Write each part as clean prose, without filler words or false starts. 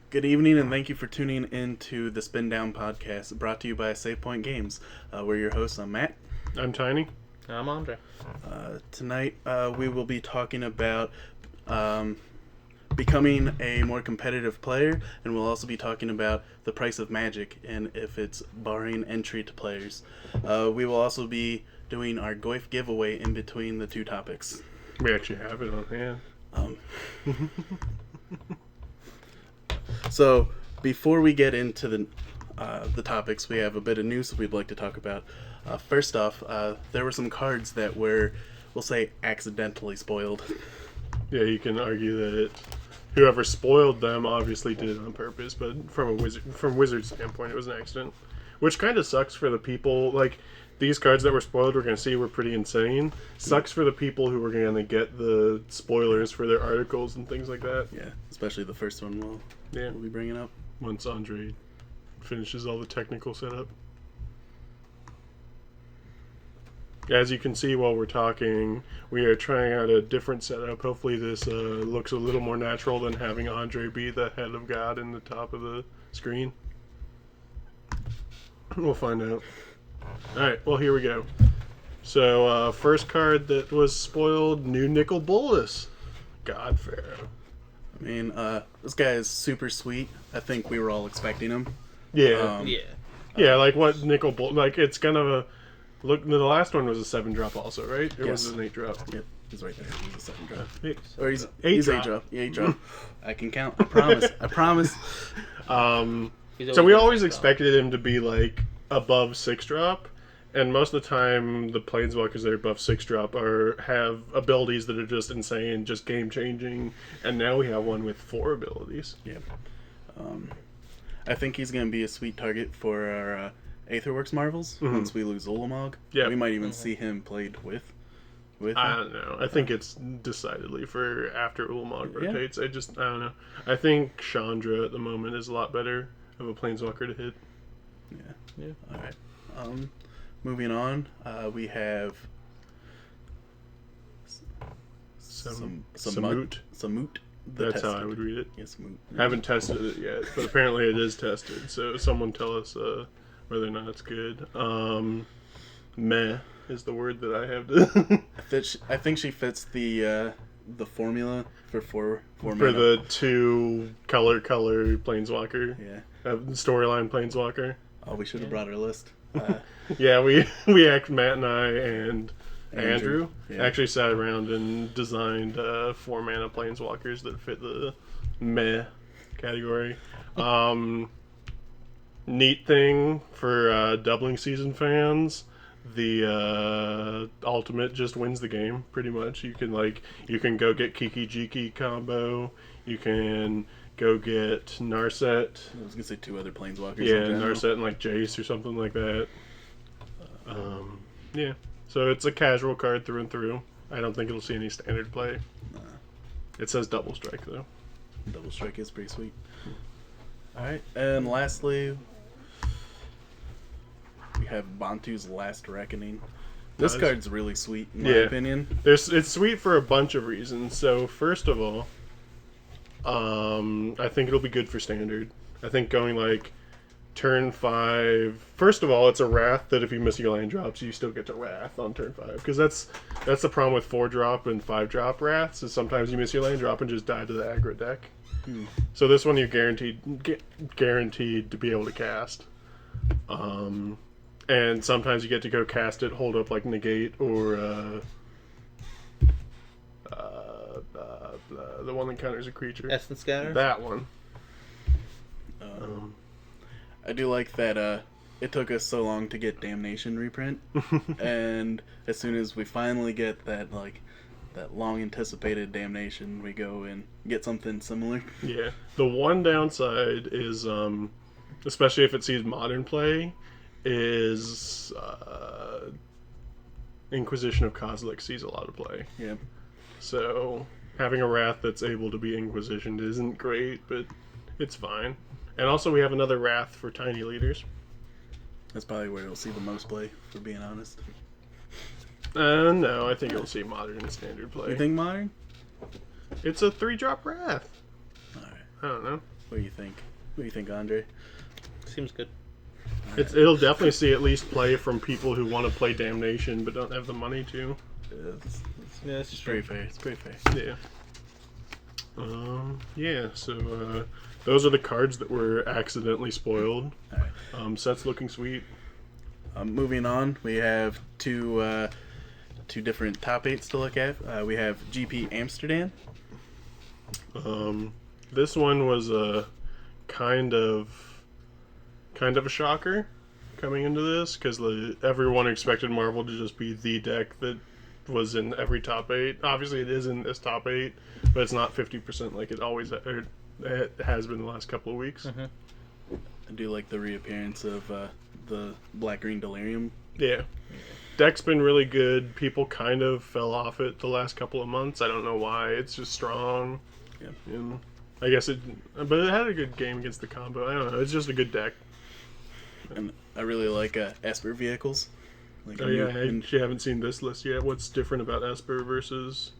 Good evening, and thank you for tuning into the Spindown podcast, brought to you by Save Point Games. We're your hosts. I'm Matt. I'm Tiny. I'm Andre. Tonight, we will be talking about becoming a more competitive player, and we'll also be talking about the price of Magic and if it's barring entry to players. We will also be doing our Goif giveaway in between the two topics. We actually have it on hand. So, before we get into the topics, we have a bit of news that we'd like to talk about. First off, there were some cards that were, we'll say, accidentally spoiled. Yeah, you can argue that whoever spoiled them obviously did it on purpose, but from Wizard's standpoint, it was an accident. Which kind of sucks for the people, like, these cards that were spoiled we're going to see were pretty insane. Sucks for the people who were going to get the spoilers for their articles and things like that. Yeah, especially the first one we'll be bringing up. Once Andre finishes all the technical setup. As you can see while we're talking, we are trying out a different setup. Hopefully this looks a little more natural than having Andre be the head of God in the top of the screen. We'll find out. Alright, well here we go. So, first card that was spoiled, New Nicol Bolas. God Pharaoh. I mean, this guy is super sweet. I think we were all expecting him. Yeah. Yeah. Yeah, like what Nicol Bolas, like it's gonna look, the last one was a 7-drop also, right? It Yes. was an 8-drop. Yep, he's right there. He's a 7-drop. Eight. Or he's 8-drop. 8-drop. Yeah, 8-drop. I can count. I promise. I promise. So we always expected him to be like above 6-drop, and most of the time the planeswalkers that are above 6-drop have abilities that are just insane, just game changing, and now we have one with 4 abilities. Yeah. I think he's going to be a sweet target for our Aetherworks Marvels once we lose Ulamog. Yeah. We might even see him played with I him. don't know. I think it's decidedly for after Ulamog Yeah. rotates. I don't know. I think Chandra at the moment is a lot better of a planeswalker to hit. Yeah. All right. Moving on, we have Samut. Samut. That's how I would read it. Yes, Samut. Haven't tested it yet, but apparently it is tested. So someone tell us whether or not it's good. Meh is the word that I have to. I think she fits the formula for four For mana. the 2 color planeswalker. Yeah. Storyline planeswalker. Oh, we should have brought our list. Yeah, Matt and I and Andrew Yeah. actually sat around and designed 4 mana planeswalkers that fit the meh category. Neat thing for doubling season fans, the ultimate just wins the game pretty much. You can go get Kiki Jiki combo. You can go get Narset. I was gonna say 2 other planeswalkers. Yeah, in general. Narset and like Jace or something like that. Yeah, so it's a casual card through and through. I don't think it'll see any standard play. Nah. It says double strike though. Double strike is pretty sweet. Alright, and lastly, we have Bantu's Last Reckoning. This Nice. card's really sweet, in my Yeah. opinion. It's sweet for a bunch of reasons. So first of all, I think it'll be good for standard. I think going like turn 5. First of all, it's a Wrath that if you miss your land drops, you still get to Wrath on turn 5. Because that's the problem with 4-drop and 5-drop Wraths is sometimes you miss your land drop and just die to the aggro deck. So this one you're guaranteed to be able to cast. And sometimes you get to go cast it, hold up like negate or the one that counters a creature. Essence Scatter? That one. I do like that it took us so long to get Damnation reprint. And as soon as we finally get that long anticipated Damnation, we go and get something similar. Yeah. The one downside is, especially if it sees modern play, is Inquisition of Kozilek sees a lot of play. Yeah. So having a Wrath that's able to be Inquisitioned isn't great, but it's fine. And also we have another Wrath for tiny leaders. That's probably where it'll see the most play, for being honest. No, I think it'll see modern and standard play. You think modern? It's a 3-drop Wrath. Alright. I don't know. What do you think? What do you think, Andre? Seems good. It'll definitely see at least play from people who want to play Damnation but don't have the money to. Yeah, It's pretty fair. It's pretty fair. Yeah. Yeah. So those are the cards that were accidentally spoiled. All right. Set's looking sweet. Moving on, we have two different top 8s to look at. We have GP Amsterdam. This one was a kind of a shocker coming into this because everyone expected Marvel to just be the deck that was in every top 8. Obviously, it is in this top 8, but it's not 50% like it always it has been the last couple of weeks. Mm-hmm. I do like the reappearance of the Black-Green Delirium. Yeah. Deck's been really good. People kind of fell off it the last couple of months. I don't know why. It's just strong. Yeah. And I guess but it had a good game against the combo. I don't know. It's just a good deck. And I really like Esper vehicles. Like Oh yeah, I actually haven't seen this list yet. What's different about Esper versus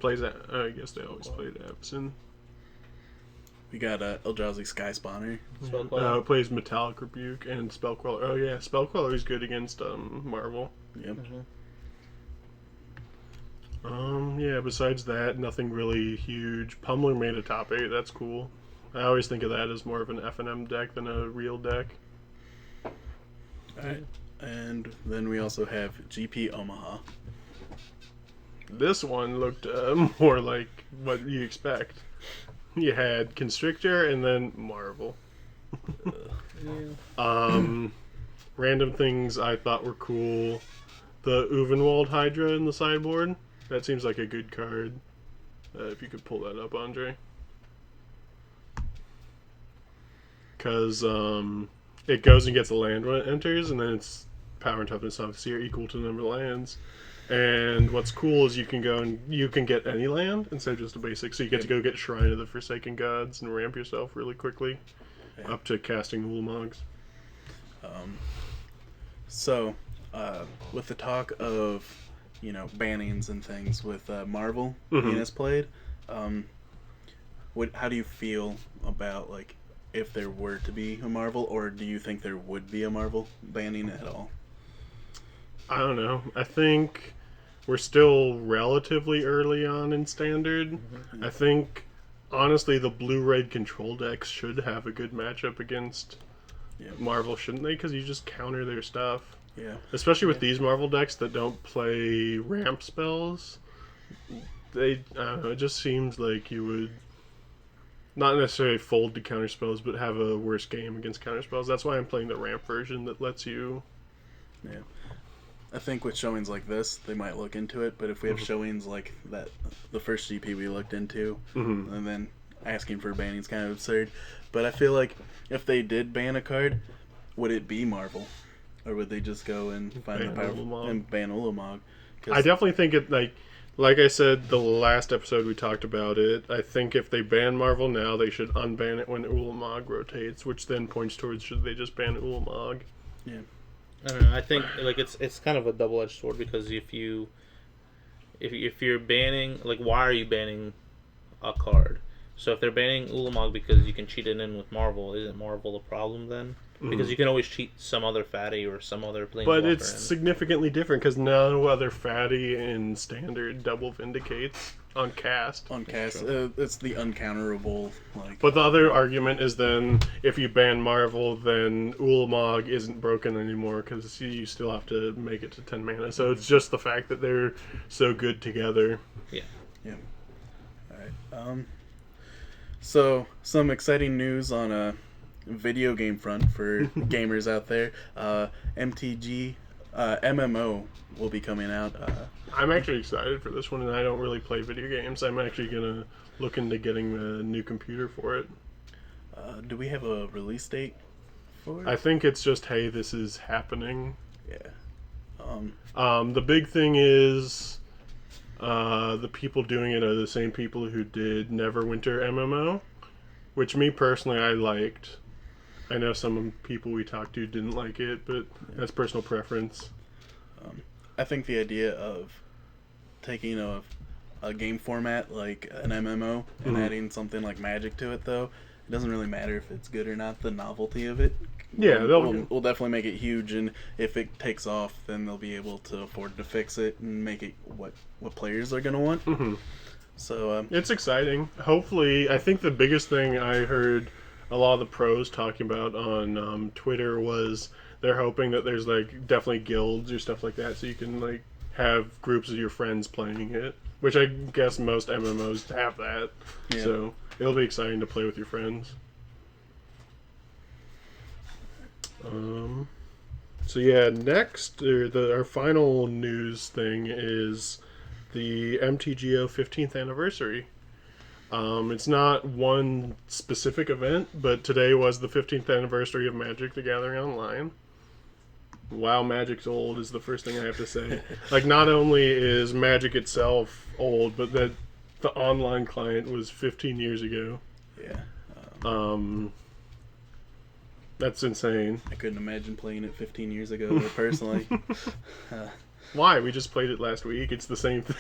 plays at? I guess they always played Epson. We got Eldrazi Sky Spawner. It plays Metallic Rebuke and Spellqueller. Oh yeah, Spellqueller is good against Marvel. Yep. Yeah. Besides that, nothing really huge. Pummeler made a top 8. That's cool. I always think of that as more of an F&M deck than a real deck. Alright. And then we also have GP Omaha. This one looked more like what you expect. You had Constrictor and then Marvel. Random things I thought were cool. The Uvenwald Hydra in the sideboard. That seems like a good card. If you could pull that up, Andre. Because it goes and gets a land when it enters, and then its power and toughness obviously are equal to the number of lands. And what's cool is you can go and you can get any land instead of just a basic. So you get to go get Shrine of the Forsaken Gods and ramp yourself really quickly up to casting Ulamog's. So, with the talk of, bannings and things with Marvel being as played, how do you feel about, if there were to be a Marvel, or do you think there would be a Marvel banning at all? I don't know. I think we're still relatively early on in Standard. Mm-hmm. I think, honestly, the blue-red control decks should have a good matchup against Marvel, shouldn't they? Because you just counter their stuff. Yeah. Especially with these Marvel decks that don't play ramp spells. I don't know, it just seems like you would not necessarily fold to counter spells, but have a worse game against counter spells. That's why I'm playing the ramp version that lets you... Yeah. I think with showings like this, they might look into it, but if we have showings like that, the first GP we looked into, and then asking for banning is kind of absurd. But I feel like if they did ban a card, would it be Marvel? Or would they just go and find the power and ban Ulamog? I definitely think it, like I said the last episode we talked about it, I think if they ban Marvel now, they should unban it when Ulamog rotates, which then points towards should they just ban Ulamog. Yeah. I don't know. I think it's kind of a double-edged sword because if you're banning, why are you banning a card? So if they're banning Ulamog because you can cheat it in with Marvel, isn't Marvel a problem then? Because you can always cheat some other fatty or some other planeswalker. But it's significantly different because no other fatty in Standard double vindicates on cast. On cast, it's the uncounterable. But the other argument is then if you ban Marvel, then Ulamog isn't broken anymore because you still have to make it to 10 mana. So it's just the fact that they're so good together. Yeah. Yeah. All right. So some exciting news on a video game front for gamers out there. MMO will be coming out. I'm actually excited for this one, and I don't really play video games. I'm actually gonna look into getting a new computer for it. Do we have a release date for it? I think it's just, hey, this is happening. Yeah. The big thing is the people doing it are the same people who did Neverwinter MMO, which me personally I liked. I know some people we talked to didn't like it, but that's personal preference. I think the idea of taking a a game format like an MMO and adding something like Magic to it, though, it doesn't really matter if it's good or not. The novelty of it, Yeah, will definitely make it huge. And if it takes off, then they'll be able to afford to fix it and make it what players are gonna want. Mm-hmm. So it's exciting. Hopefully, I think the biggest thing I heard a lot of the pros talking about on Twitter was they're hoping that there's like definitely guilds or stuff like that, so you can like have groups of your friends playing it. Which I guess most MMOs have that. Yeah. So it'll be exciting to play with your friends. So yeah, next our final news thing is the MTGO 15th anniversary. It's not one specific event, but today was the 15th anniversary of Magic: The Gathering Online. Wow, Magic's old is the first thing I have to say. Like, not only is Magic itself old, but that the online client was 15 years ago. yeah, That's insane. I couldn't imagine playing it 15 years ago personally. Why? We just played it last week. It's the same thing.